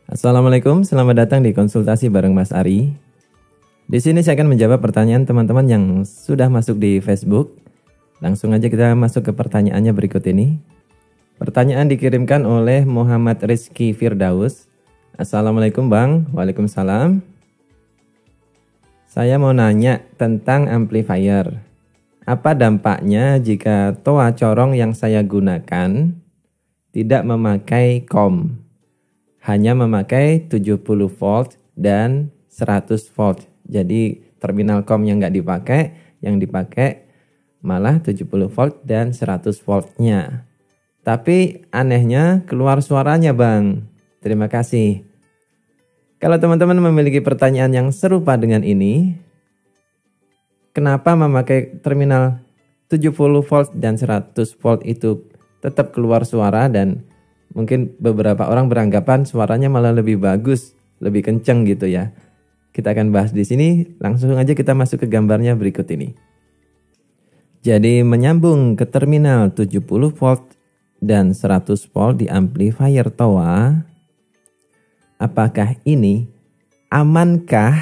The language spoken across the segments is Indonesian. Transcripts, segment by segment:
Assalamualaikum, selamat datang di konsultasi bareng Mas Ari. Di sini saya akan menjawab pertanyaan teman-teman yang sudah masuk di Facebook. Langsung aja kita masuk ke pertanyaannya berikut ini. Pertanyaan dikirimkan oleh Muhammad Rizky Firdaus. Assalamualaikum Bang. Waalaikumsalam. Saya mau nanya tentang amplifier. Apa dampaknya jika toa corong yang saya gunakan tidak memakai COM, hanya memakai 70 volt dan 100 volt. Jadi terminal COM yang nggak dipakai, yang dipakai malah 70 volt dan 100 voltnya. Tapi anehnya keluar suaranya Bang. Terima kasih. Kalau teman-teman memiliki pertanyaan yang serupa dengan ini, kenapa memakai terminal 70 volt dan 100 volt itu tetap keluar suara, dan mungkin beberapa orang beranggapan suaranya malah lebih bagus, lebih kenceng gitu ya. Kita akan bahas di sini, langsung aja kita masuk ke gambarnya berikut ini. Jadi menyambung ke terminal 70 volt dan 100 volt di amplifier toa, apakah ini amankah?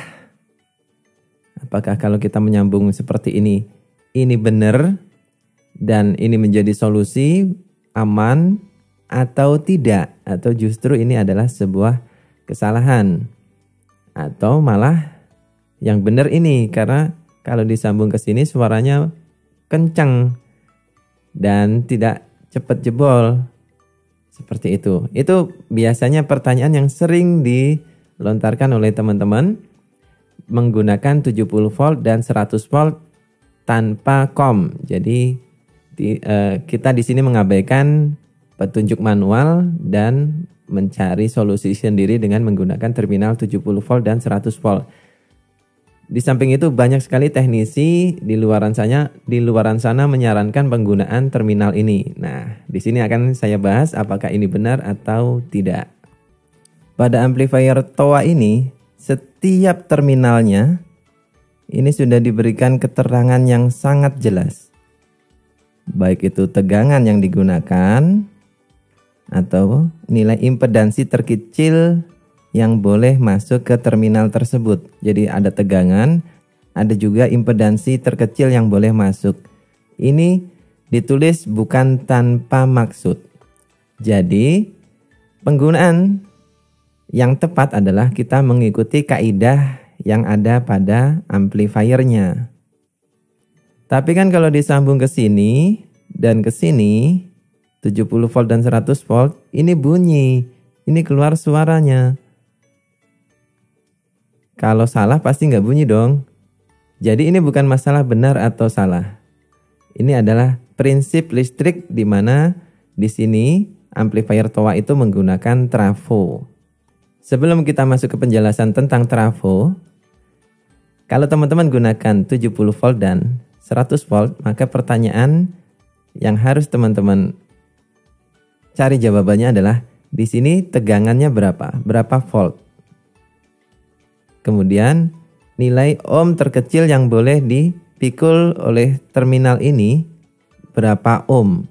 Apakah kalau kita menyambung seperti ini benar dan ini menjadi solusi aman atau tidak? Atau justru ini adalah sebuah kesalahan? Atau malah yang benar ini karena kalau disambung ke sini suaranya kencang dan tidak cepat jebol. Seperti itu. Itu biasanya pertanyaan yang sering dilontarkan oleh teman-teman menggunakan 70 volt dan 100 volt tanpa COM. Jadi kita di sini mengabaikan petunjuk manual dan mencari solusi sendiri dengan menggunakan terminal 70 volt dan 100 volt. Di samping itu banyak sekali teknisi di luaran sana menyarankan penggunaan terminal ini. Nah, di sini akan saya bahas apakah ini benar atau tidak. Pada amplifier toa ini, setiap terminalnya ini sudah diberikan keterangan yang sangat jelas. Baik itu tegangan yang digunakan atau nilai impedansi terkecil yang boleh masuk ke terminal tersebut. Jadi ada tegangan, ada juga impedansi terkecil yang boleh masuk. Ini ditulis bukan tanpa maksud. Jadi penggunaan yang tepat adalah kita mengikuti kaidah yang ada pada amplifiernya. Tapi kan kalau disambung ke sini dan ke sini 70 volt dan 100 volt, ini bunyi, ini keluar suaranya. Kalau salah pasti nggak bunyi dong. Jadi ini bukan masalah benar atau salah. Ini adalah prinsip listrik di mana di sini amplifier toa itu menggunakan trafo. Sebelum kita masuk ke penjelasan tentang trafo, kalau teman-teman gunakan 70 volt dan 100 volt, maka pertanyaan yang harus teman-teman cari jawabannya adalah di sini tegangannya berapa? Berapa volt? Kemudian nilai ohm terkecil yang boleh dipikul oleh terminal ini berapa ohm?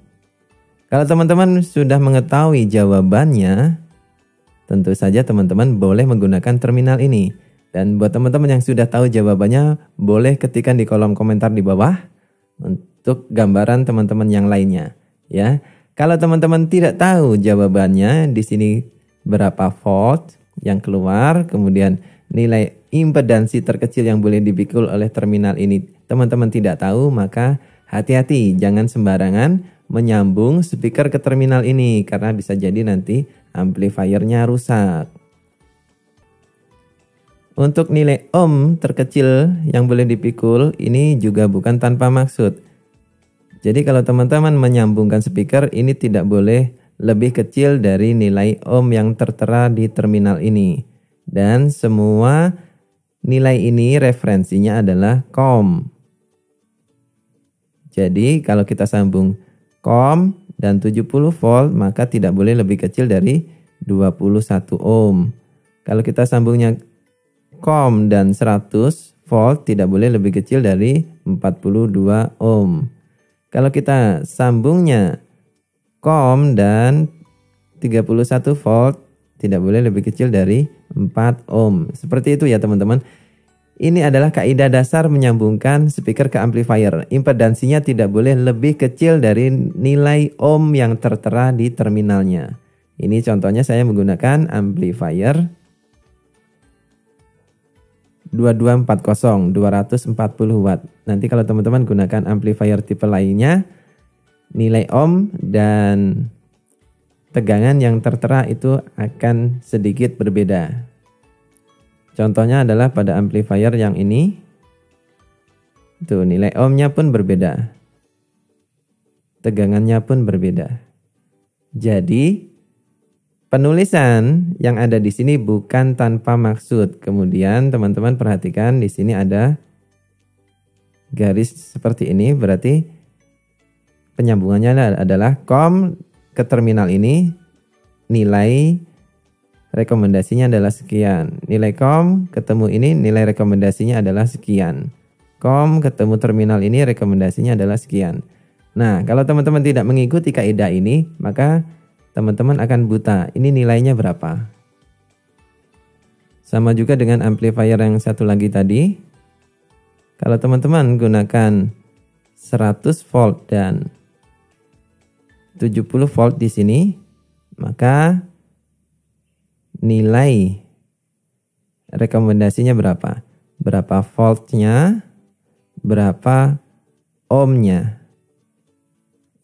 Kalau teman-teman sudah mengetahui jawabannya, tentu saja teman-teman boleh menggunakan terminal ini. Dan buat teman-teman yang sudah tahu jawabannya, boleh ketikkan di kolom komentar di bawah untuk gambaran teman-teman yang lainnya. Ya, kalau teman-teman tidak tahu jawabannya, di sini berapa volt yang keluar, kemudian nilai impedansi terkecil yang boleh dipikul oleh terminal ini teman-teman tidak tahu, maka hati-hati, jangan sembarangan menyambung speaker ke terminal ini karena bisa jadi nanti amplifiernya rusak. Untuk nilai ohm terkecil yang boleh dipikul ini juga bukan tanpa maksud. Jadi kalau teman-teman menyambungkan speaker ini tidak boleh lebih kecil dari nilai ohm yang tertera di terminal ini. Dan semua nilai ini referensinya adalah COM. Jadi kalau kita sambung COM dan 70 volt maka tidak boleh lebih kecil dari 21 ohm. Kalau kita sambungnya COM dan 100 volt tidak boleh lebih kecil dari 42 ohm. Kalau kita sambungnya COM dan 31 volt tidak boleh lebih kecil dari 4 ohm. Seperti itu ya teman-teman. Ini adalah kaidah dasar menyambungkan speaker ke amplifier. Impedansinya tidak boleh lebih kecil dari nilai ohm yang tertera di terminalnya. Ini contohnya saya menggunakan amplifier 2240 240 watt. Nanti kalau teman-teman gunakan amplifier tipe lainnya, nilai ohm dan tegangan yang tertera itu akan sedikit berbeda. Contohnya adalah pada amplifier yang ini. Tuh, nilai ohmnya pun berbeda. Tegangannya pun berbeda. Jadi, penulisan yang ada di sini bukan tanpa maksud. Kemudian teman-teman perhatikan di sini ada garis seperti ini, berarti penyambungannya adalah COM ke terminal ini, nilai rekomendasinya adalah sekian. Nilai COM ketemu ini, nilai rekomendasinya adalah sekian. COM ketemu terminal ini, rekomendasinya adalah sekian. Nah, kalau teman-teman tidak mengikuti kaidah ini, maka teman-teman akan buta. Ini nilainya berapa? Sama juga dengan amplifier yang satu lagi tadi. Kalau teman-teman gunakan 100 volt dan 70 volt di sini, maka nilai rekomendasinya berapa? Berapa voltnya? Berapa ohmnya?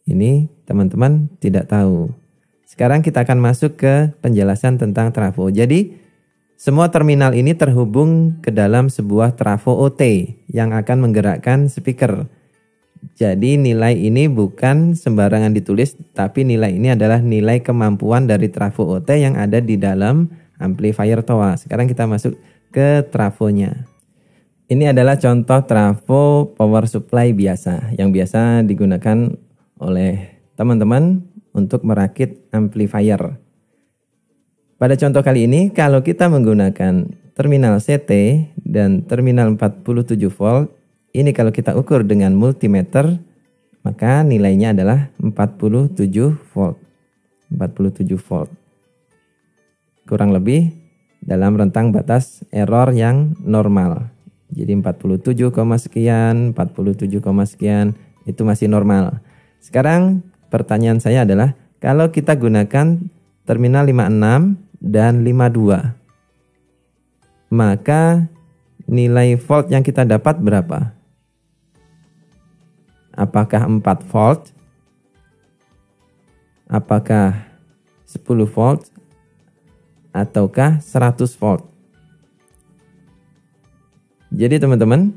Ini teman-teman tidak tahu. Sekarang kita akan masuk ke penjelasan tentang trafo. Jadi semua terminal ini terhubung ke dalam sebuah trafo OT yang akan menggerakkan speaker. Jadi nilai ini bukan sembarangan ditulis, tapi nilai ini adalah nilai kemampuan dari trafo OT yang ada di dalam amplifier TOA. Sekarang kita masuk ke trafonya. Ini adalah contoh trafo power supply biasa yang biasa digunakan oleh teman-teman untuk merakit amplifier. Pada contoh kali ini, kalau kita menggunakan terminal CT dan terminal 47 volt, ini kalau kita ukur dengan multimeter, maka nilainya adalah 47 volt. 47 volt. Kurang lebih dalam rentang batas error yang normal. Jadi 47, sekian, 47, sekian, itu masih normal. Sekarang pertanyaan saya adalah, kalau kita gunakan terminal 56 dan 52, maka nilai volt yang kita dapat berapa? Apakah 4 volt? Apakah 10 volt? Ataukah 100 volt? Jadi teman-teman,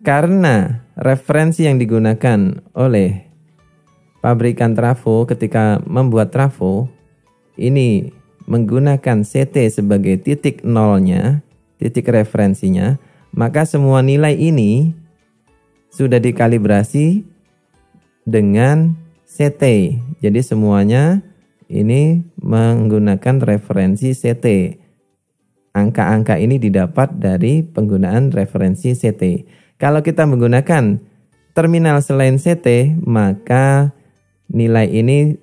karena referensi yang digunakan oleh pabrikan trafo ketika membuat trafo ini menggunakan CT sebagai titik nolnya, titik referensinya, maka semua nilai ini sudah dikalibrasi dengan CT. Jadi semuanya ini menggunakan referensi CT. Angka-angka ini didapat dari penggunaan referensi CT. Kalau kita menggunakan terminal selain CT, maka nilai ini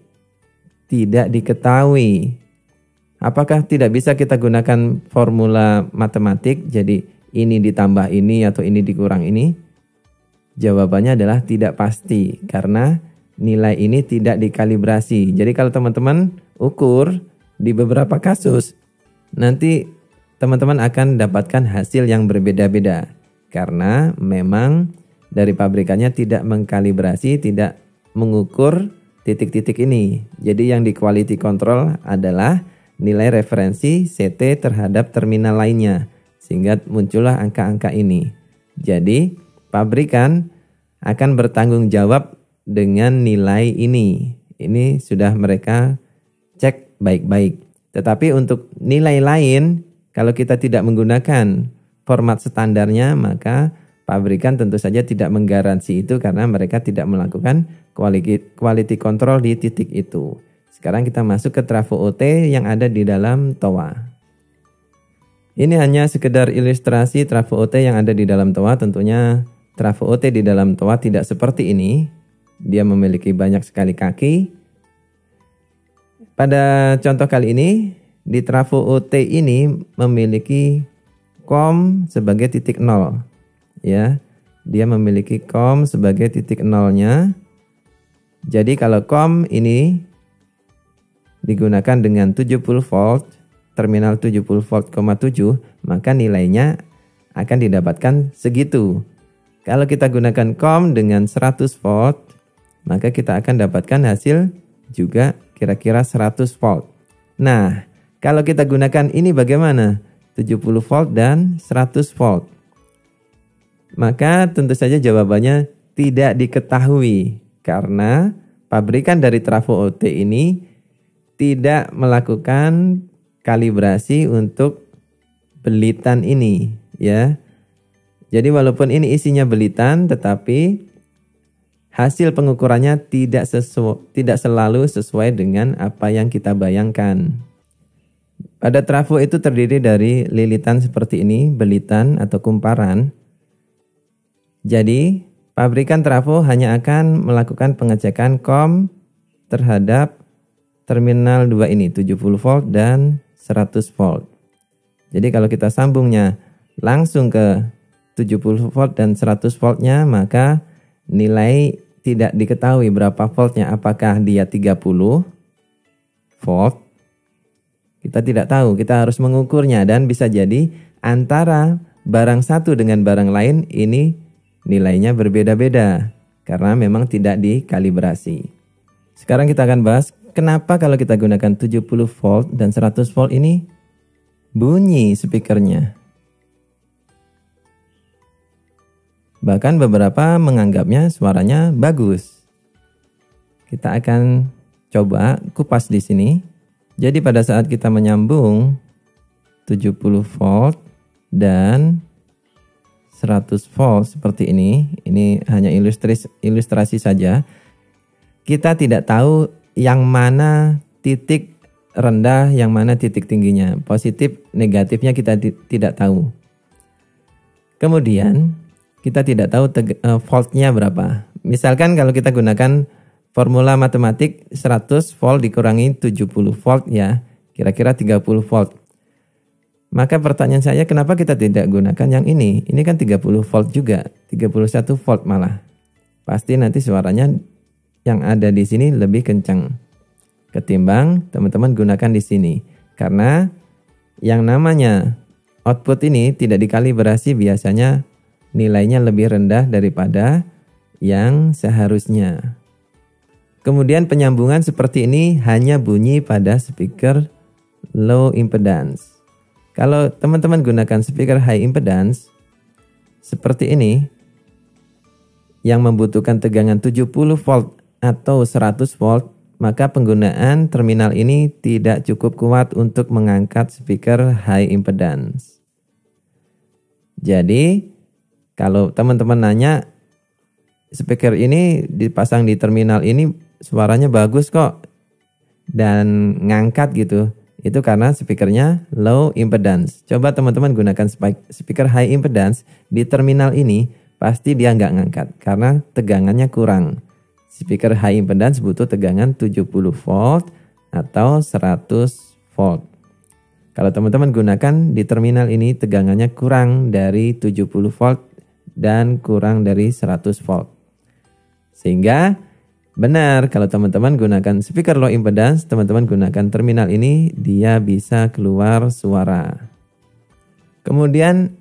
tidak diketahui. Apakah tidak bisa kita gunakan formula matematik, jadi ini ditambah ini atau ini dikurang ini? Jawabannya adalah tidak pasti, karena nilai ini tidak dikalibrasi. Jadi kalau teman-teman ukur di beberapa kasus, nanti teman-teman akan dapatkan hasil yang berbeda-beda. Karena memang dari pabrikannya tidak mengkalibrasi, tidak mengukur titik-titik ini. Jadi yang di quality control adalah nilai referensi CT terhadap terminal lainnya. Sehingga muncullah angka-angka ini. Jadi pabrikan akan bertanggung jawab dengan nilai ini. Ini sudah mereka cek baik-baik. Tetapi untuk nilai lain, kalau kita tidak menggunakan format standarnya, maka pabrikan tentu saja tidak menggaransi itu karena mereka tidak melakukan quality control di titik itu. Sekarang kita masuk ke trafo OT yang ada di dalam TOA. Ini hanya sekedar ilustrasi trafo OT yang ada di dalam TOA. Tentunya trafo OT di dalam TOA tidak seperti ini. Dia memiliki banyak sekali kaki. Pada contoh kali ini, di trafo OT ini memiliki COM sebagai titik nol. Ya, dia memiliki COM sebagai titik nolnya. Jadi kalau COM ini digunakan dengan 70 volt, terminal 70 volt, 7, maka nilainya akan didapatkan segitu. Kalau kita gunakan COM dengan 100 volt, maka kita akan dapatkan hasil juga kira-kira 100 volt. Nah, kalau kita gunakan ini bagaimana? 70 volt dan 100 volt. Maka tentu saja jawabannya tidak diketahui karena pabrikan dari trafo OT ini tidak melakukan kalibrasi untuk belitan ini, ya. Jadi walaupun ini isinya belitan, tetapi hasil pengukurannya tidak selalu sesuai dengan apa yang kita bayangkan. Pada trafo itu terdiri dari lilitan seperti ini, belitan atau kumparan. Jadi pabrikan trafo hanya akan melakukan pengecekan COM terhadap terminal 2 ini, 70 volt dan 100 volt. Jadi kalau kita sambungnya langsung ke 70 volt dan 100 voltnya, maka nilai tidak diketahui berapa voltnya. Apakah dia 30 volt? Kita tidak tahu, kita harus mengukurnya dan bisa jadi antara barang satu dengan barang lain ini nilainya berbeda-beda karena memang tidak dikalibrasi. Sekarang kita akan bahas kenapa kalau kita gunakan 70 volt dan 100 volt ini bunyi speakernya. Bahkan beberapa menganggapnya suaranya bagus. Kita akan coba kupas di sini. Jadi pada saat kita menyambung 70 volt dan 100 volt seperti ini hanya ilustrasi saja. Kita tidak tahu yang mana titik rendah, yang mana titik tingginya. Positif, negatifnya kita tidak tahu. Kemudian kita tidak tahu voltnya berapa. Misalkan kalau kita gunakan formula matematik 100 volt dikurangi 70 volt ya, kira-kira 30 volt. Maka pertanyaan saya, kenapa kita tidak gunakan yang ini? Ini kan 30 volt juga, 31 volt malah. Pasti nanti suaranya yang ada di sini lebih kencang ketimbang teman-teman gunakan di sini. Karena yang namanya output ini tidak dikalibrasi, biasanya nilainya lebih rendah daripada yang seharusnya. Kemudian penyambungan seperti ini hanya bunyi pada speaker low impedance. Kalau teman-teman gunakan speaker high impedance seperti ini yang membutuhkan tegangan 70 volt atau 100 volt, maka penggunaan terminal ini tidak cukup kuat untuk mengangkat speaker high impedance. Jadi kalau teman-teman nanya, speaker ini dipasang di terminal ini suaranya bagus kok dan ngangkat gitu. Itu karena speakernya low impedance. Coba teman-teman gunakan speaker high impedance di terminal ini, pasti dia nggak ngangkat karena tegangannya kurang. Speaker high impedance butuh tegangan 70 volt atau 100 volt. Kalau teman-teman gunakan di terminal ini tegangannya kurang dari 70 volt dan kurang dari 100 volt. Sehingga benar kalau teman-teman gunakan speaker low impedance, teman-teman gunakan terminal ini, dia bisa keluar suara. Kemudian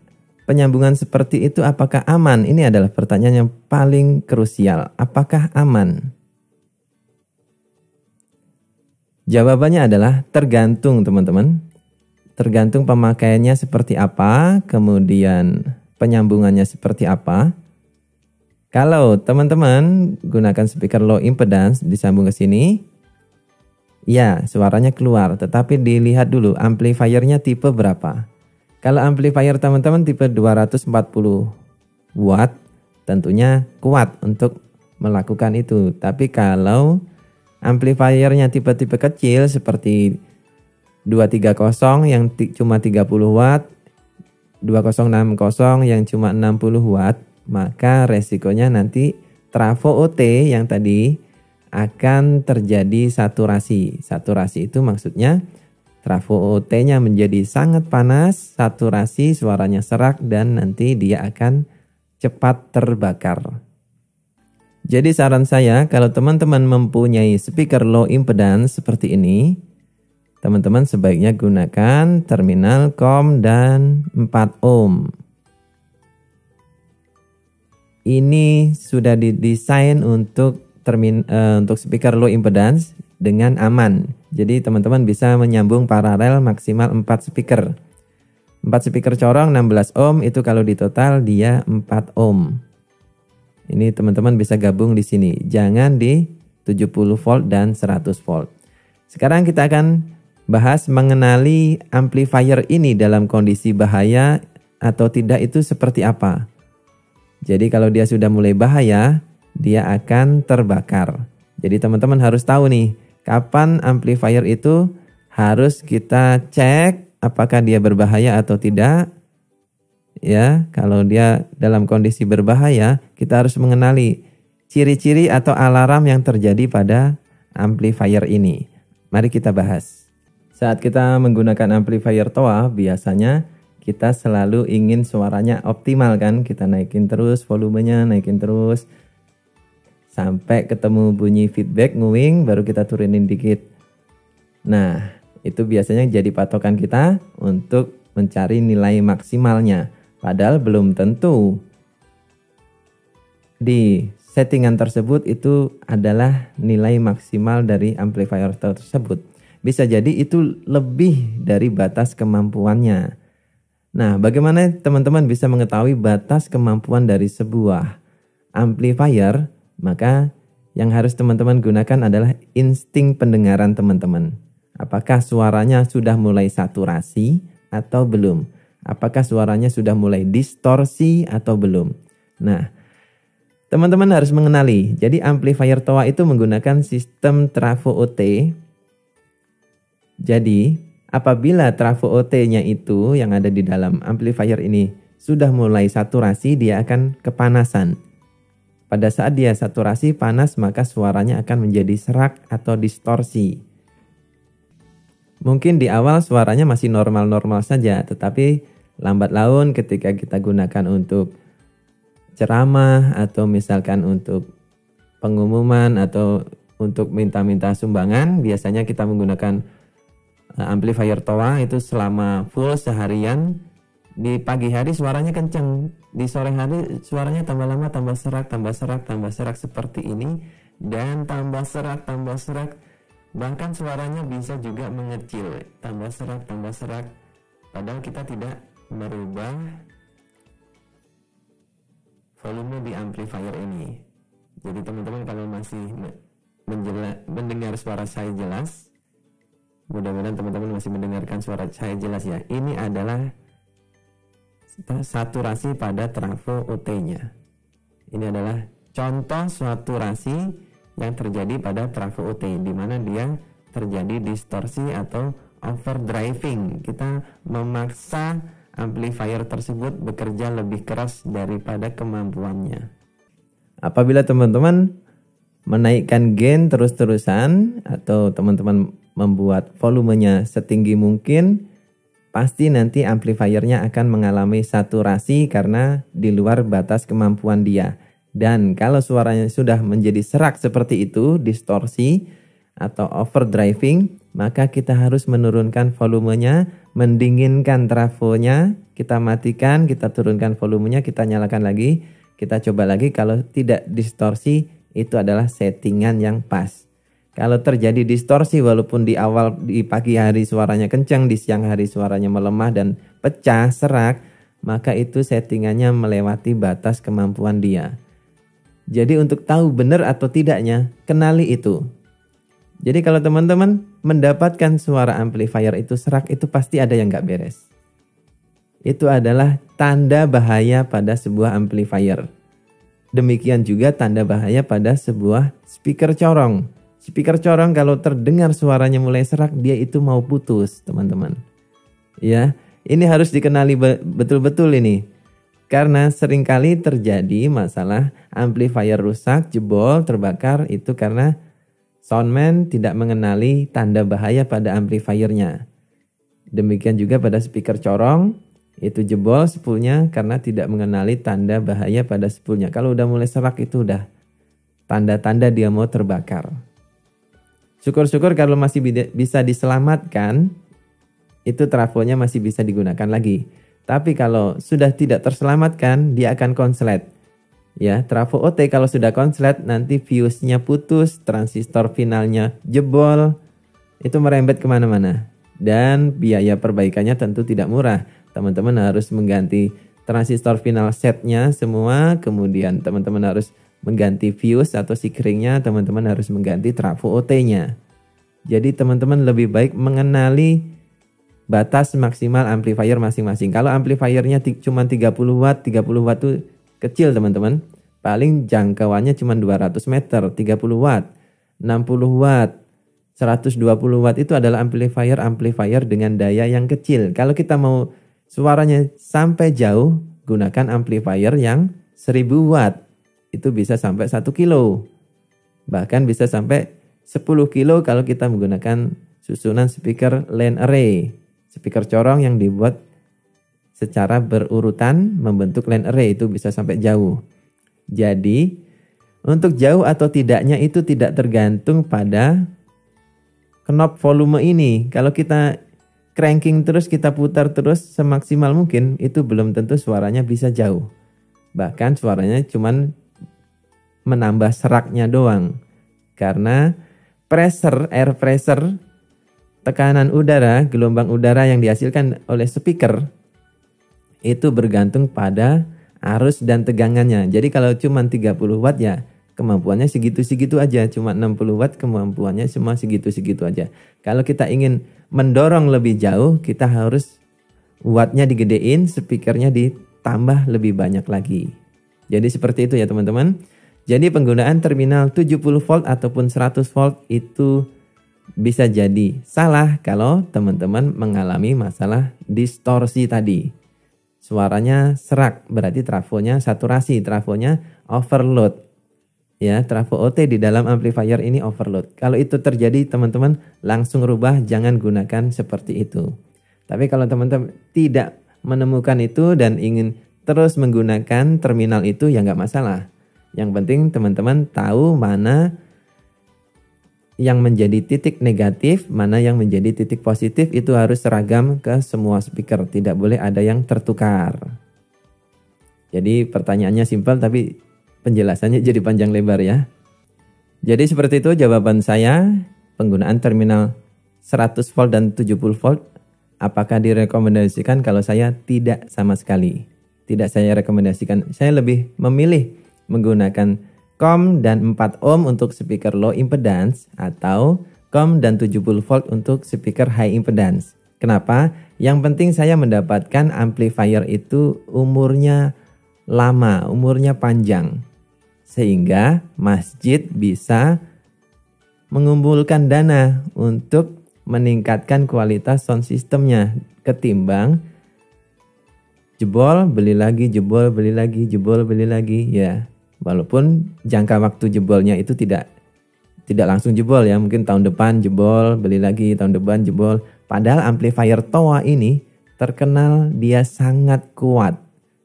penyambungan seperti itu apakah aman? Ini adalah pertanyaan yang paling krusial. Apakah aman? Jawabannya adalah tergantung teman-teman. Tergantung pemakaiannya seperti apa, kemudian penyambungannya seperti apa. Kalau teman-teman gunakan speaker low impedance disambung ke sini, ya suaranya keluar, tetapi dilihat dulu amplifiernya tipe berapa. Kalau amplifier teman-teman tipe 240 watt, tentunya kuat untuk melakukan itu. Tapi kalau amplifiernya tipe-tipe kecil seperti 230 yang cuma 30 watt, 2060 yang cuma 60 watt, maka resikonya nanti trafo OT yang tadi akan terjadi saturasi. Saturasi itu maksudnya trafo OT-nya menjadi sangat panas, saturasi suaranya serak dan nanti dia akan cepat terbakar. Jadi saran saya kalau teman-teman mempunyai speaker low impedance seperti ini, teman-teman sebaiknya gunakan terminal COM dan 4 ohm. Ini sudah didesain untuk speaker low impedance dengan aman. Jadi teman-teman bisa menyambung paralel maksimal 4 speaker. 4 speaker corong 16 ohm itu kalau di total dia 4 ohm. Ini teman-teman bisa gabung di sini. Jangan di 70 volt dan 100 volt. Sekarang kita akan bahas mengenali amplifier ini dalam kondisi bahaya atau tidak itu seperti apa. Jadi kalau dia sudah mulai bahaya, dia akan terbakar. Jadi teman-teman harus tahu nih, kapan amplifier itu harus kita cek apakah dia berbahaya atau tidak. Ya, kalau dia dalam kondisi berbahaya, kita harus mengenali ciri-ciri atau alarm yang terjadi pada amplifier ini. Mari kita bahas. Saat kita menggunakan amplifier TOA, biasanya kita selalu ingin suaranya optimal kan. Kita naikin terus volumenya, naikin terus sampai ketemu bunyi feedback nguing, baru kita turunin dikit. Nah, itu biasanya jadi patokan kita untuk mencari nilai maksimalnya. Padahal belum tentu di settingan tersebut itu adalah nilai maksimal dari amplifier tersebut. Bisa jadi itu lebih dari batas kemampuannya. Nah, bagaimana teman-teman bisa mengetahui batas kemampuan dari sebuah amplifier? Maka yang harus teman-teman gunakan adalah insting pendengaran teman-teman. Apakah suaranya sudah mulai saturasi atau belum? Apakah suaranya sudah mulai distorsi atau belum? Nah, teman-teman harus mengenali. Jadi amplifier TOA itu menggunakan sistem trafo OT. Jadi apabila trafo OT-nya itu yang ada di dalam amplifier ini sudah mulai saturasi, dia akan kepanasan. Pada saat dia saturasi panas, maka suaranya akan menjadi serak atau distorsi. Mungkin di awal suaranya masih normal-normal saja, tetapi lambat laun ketika kita gunakan untuk ceramah atau misalkan untuk pengumuman atau untuk minta-minta sumbangan, biasanya kita menggunakan amplifier TOA itu selama full seharian. Di pagi hari suaranya kenceng, di sore hari suaranya tambah lama tambah serak, tambah serak, tambah serak seperti ini, dan tambah serak, bahkan suaranya bisa juga mengecil, tambah serak, padahal kita tidak merubah volume di amplifier ini. Jadi teman-teman kalau masih mendengar suara saya jelas, mudah-mudahan teman-teman masih mendengarkan suara saya jelas ya. Ini adalah saturasi pada trafo OT-nya. Ini adalah contoh saturasi yang terjadi pada trafo OT, di mana dia terjadi distorsi atau overdriving. Kita memaksa amplifier tersebut bekerja lebih keras daripada kemampuannya. Apabila teman-teman menaikkan gain terus-terusan atau teman-teman membuat volumenya setinggi mungkin, pasti nanti amplifiernya akan mengalami saturasi karena di luar batas kemampuan dia. Dan kalau suaranya sudah menjadi serak seperti itu, distorsi atau overdriving, maka kita harus menurunkan volumenya, mendinginkan trafonya, kita matikan, kita turunkan volumenya, kita nyalakan lagi, kita coba lagi. Kalau tidak distorsi, itu adalah settingan yang pas. Kalau terjadi distorsi walaupun di awal di pagi hari suaranya kencang, di siang hari suaranya melemah dan pecah, serak, maka itu settingannya melewati batas kemampuan dia. Jadi untuk tahu benar atau tidaknya, kenali itu. Jadi kalau teman-teman mendapatkan suara amplifier itu serak, itu pasti ada yang nggak beres. Itu adalah tanda bahaya pada sebuah amplifier. Demikian juga tanda bahaya pada sebuah speaker corong. Speaker corong kalau terdengar suaranya mulai serak, dia itu mau putus, teman-teman. Ya, ini harus dikenali betul-betul ini. Karena seringkali terjadi masalah amplifier rusak, jebol, terbakar, itu karena soundman tidak mengenali tanda bahaya pada amplifiernya. Demikian juga pada speaker corong, itu jebol spoolnya karena tidak mengenali tanda bahaya pada spoolnya. Kalau udah mulai serak itu udah tanda-tanda dia mau terbakar. Syukur-syukur kalau masih bisa diselamatkan, itu trafonya masih bisa digunakan lagi. Tapi kalau sudah tidak terselamatkan, dia akan konslet. Ya, trafo OT kalau sudah konslet, nanti fuse-nya putus, transistor finalnya jebol, itu merembet kemana-mana. Dan biaya perbaikannya tentu tidak murah. Teman-teman harus mengganti transistor final setnya semua, kemudian teman-teman harus mengganti fuse atau sikringnya, teman-teman harus mengganti trafo OT-nya. Jadi teman-teman lebih baik mengenali batas maksimal amplifier masing-masing. Kalau amplifiernya cuma 30 watt itu kecil teman-teman. Paling jangkauannya cuma 200 meter, 30 watt, 60 watt, 120 watt itu adalah amplifier dengan daya yang kecil. Kalau kita mau suaranya sampai jauh, gunakan amplifier yang 1000 watt. Itu bisa sampai 1 kilo. Bahkan bisa sampai 10 kilo kalau kita menggunakan susunan speaker line array. Speaker corong yang dibuat secara berurutan membentuk line array itu bisa sampai jauh. Jadi untuk jauh atau tidaknya itu tidak tergantung pada knob volume ini. Kalau kita cranking terus, kita putar terus semaksimal mungkin, itu belum tentu suaranya bisa jauh. Bahkan suaranya cuman menambah seraknya doang. Karena air pressure, tekanan udara, gelombang udara yang dihasilkan oleh speaker itu bergantung pada arus dan tegangannya. Jadi kalau cuma 30 watt ya kemampuannya segitu-segitu aja. Cuma 60 watt kemampuannya semua segitu-segitu aja. Kalau kita ingin mendorong lebih jauh, kita harus wattnya digedein, speakernya ditambah lebih banyak lagi. Jadi seperti itu ya teman-teman. Jadi penggunaan terminal 70 volt ataupun 100 volt itu bisa jadi salah kalau teman-teman mengalami masalah distorsi tadi. Suaranya serak, berarti trafonya saturasi, trafonya overload. Ya, trafo OT di dalam amplifier ini overload. Kalau itu terjadi teman-teman langsung rubah, jangan gunakan seperti itu. Tapi kalau teman-teman tidak menemukan itu dan ingin terus menggunakan terminal itu ya nggak masalah. Yang penting teman-teman tahu mana yang menjadi titik negatif, mana yang menjadi titik positif, itu harus seragam ke semua speaker. Tidak boleh ada yang tertukar. Jadi pertanyaannya simpel tapi penjelasannya jadi panjang lebar ya. Jadi seperti itu jawaban saya. Penggunaan terminal 100 volt dan 70 volt. Apakah direkomendasikan? Kalau saya tidak sama sekali. Tidak saya rekomendasikan. Saya lebih memilih menggunakan COM dan 4 ohm untuk speaker low impedance atau COM dan 70 volt untuk speaker high impedance. Kenapa? Yang penting saya mendapatkan amplifier itu umurnya lama, umurnya panjang. Sehingga masjid bisa mengumpulkan dana untuk meningkatkan kualitas sound systemnya ketimbang jebol, beli lagi, jebol, beli lagi, jebol, beli lagi ya. Walaupun jangka waktu jebolnya itu tidak langsung jebol ya. Mungkin tahun depan jebol, beli lagi, tahun depan jebol. Padahal amplifier TOA ini terkenal dia sangat kuat,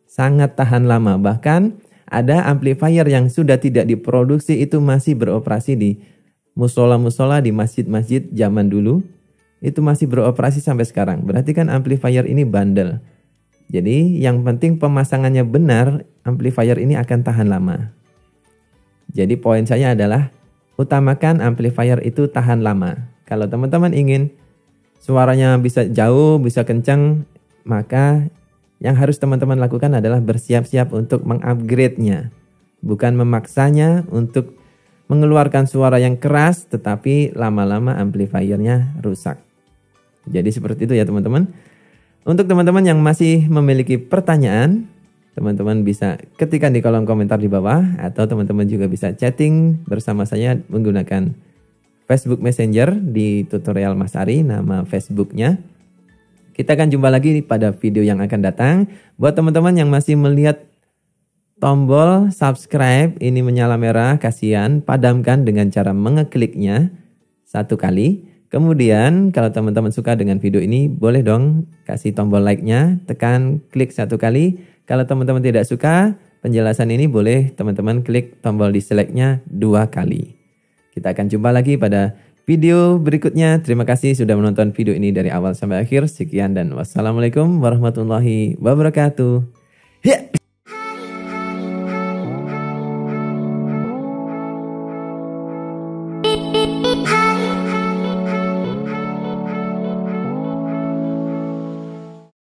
sangat tahan lama. Bahkan ada amplifier yang sudah tidak diproduksi itu masih beroperasi di musola-musola, di masjid-masjid zaman dulu. Itu masih beroperasi sampai sekarang. Berarti kan amplifier ini bandel. Jadi yang penting pemasangannya benar, amplifier ini akan tahan lama. Jadi poin saya adalah utamakan amplifier itu tahan lama. Kalau teman-teman ingin suaranya bisa jauh, bisa kencang, maka yang harus teman-teman lakukan adalah bersiap-siap untuk mengupgrade-nya. Bukan memaksanya untuk mengeluarkan suara yang keras, tetapi lama-lama amplifiernya rusak. Jadi seperti itu ya teman-teman. Untuk teman-teman yang masih memiliki pertanyaan, teman-teman bisa ketikkan di kolom komentar di bawah, atau teman-teman juga bisa chatting bersama saya menggunakan Facebook Messenger di tutorial Mas Ari, nama Facebooknya. Kita akan jumpa lagi pada video yang akan datang. Buat teman-teman yang masih melihat tombol subscribe ini menyala merah, kasihan, padamkan dengan cara mengekliknya 1 kali. Kemudian kalau teman-teman suka dengan video ini, boleh dong kasih tombol like-nya, tekan klik 1 kali. Kalau teman-teman tidak suka penjelasan ini, boleh teman-teman klik tombol dislike-nya 2 kali. Kita akan jumpa lagi pada video berikutnya. Terima kasih sudah menonton video ini dari awal sampai akhir. Sekian dan wassalamualaikum warahmatullahi wabarakatuh.